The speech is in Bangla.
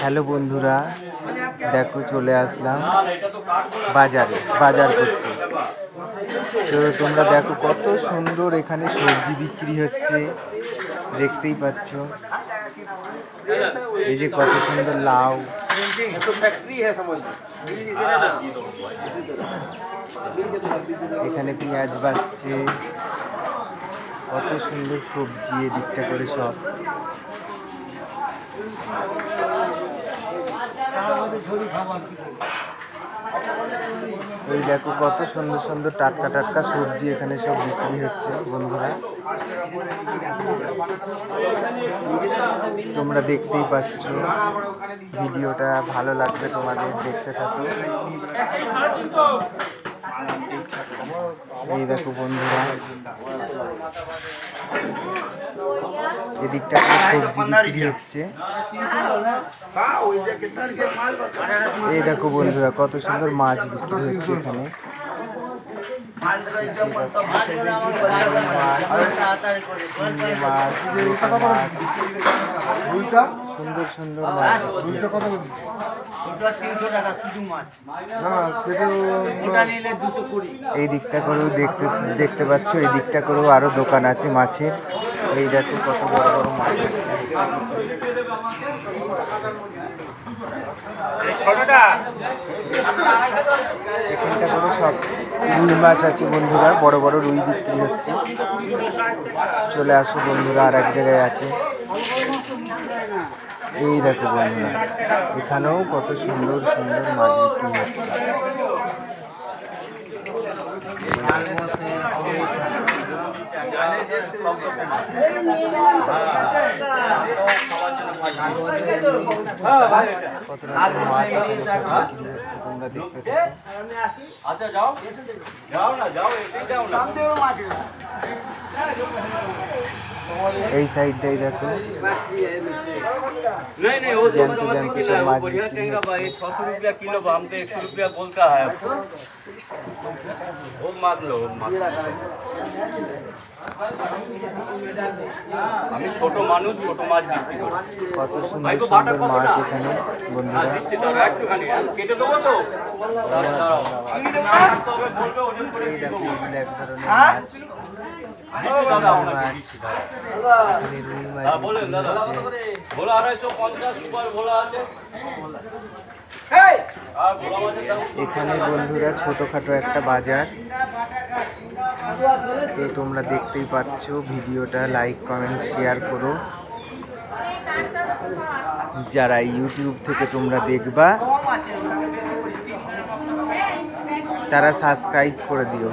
হ্যালো বন্ধুরা, দেখো চলে আসলাম বাজার করতে। তো তোমরা দেখো কত সুন্দর এখানে সবজি বিক্রি হচ্ছে, দেখতেই পাচ্ছ। এই যে কত সুন্দর লাউ, এখানে পেঁয়াজ বাড়ছে, কত সুন্দর সবজি এদিকটা করে সব। এই দেখো কত সুন্দর সুন্দর টাটকা টাটকা সবজি এখানে সব বিক্রি হচ্ছে বন্ধুরা, তোমরা দেখতেই পাচ্ছ। ভিডিওটা ভালো লাগবে তোমাদের, দেখতে থাকো। এই দেখো বন্ধুরা, এদিকটা সবজি বিক্রি হচ্ছে। এই দেখো বন্ধুরা, কত সুন্দর মাছ বিক্রি হচ্ছে এখানে। সুন্দর সুন্দর মাছ। এই দিকটা করেও দেখতে পাচ্ছ, এই দিকটা করেও আরো দোকান আছে মাছের। এই দেখো কত বড় বড় মাছ। এখানটা করে সব রুই মাছ আছে বন্ধুরা, বড় বড় রুই বিক্রি হচ্ছে। চলে আসো বন্ধুরা, আর এক জায়গায় আছে। এই দেখো বন্ধুরা, এখানেও কত সুন্দর সুন্দর মাছ বিক্রি হচ্ছে। কত রকম মাছ বিক্রি হচ্ছে, তোমরা দেখতে এই সাইডটাই দেখো, जानते सब माछ बिक्री होती है। 600 रुपया किलो, हम तो 100 रुपया बोलता है। वो मार लो, আমি ছোট মানুষ, ছোট মাছ বিক্রি করি। কত সুন্দর সুন্দর মাছ এখানে বন্ধুরা। একটুখানি কেটে দেবো তো, এই দেখো, এগুলো এক ধরনের মাছ। এখানে বন্ধুরা ছোটখাটো একটা বাজার। তো তোমরা দেখতেই পাচ্ছ, ভিডিওটা লাইক কমেন্ট শেয়ার করো। যারা ইউটিউব থেকে তোমরা দেখবা তারা সাবস্ক্রাইব করে দিও।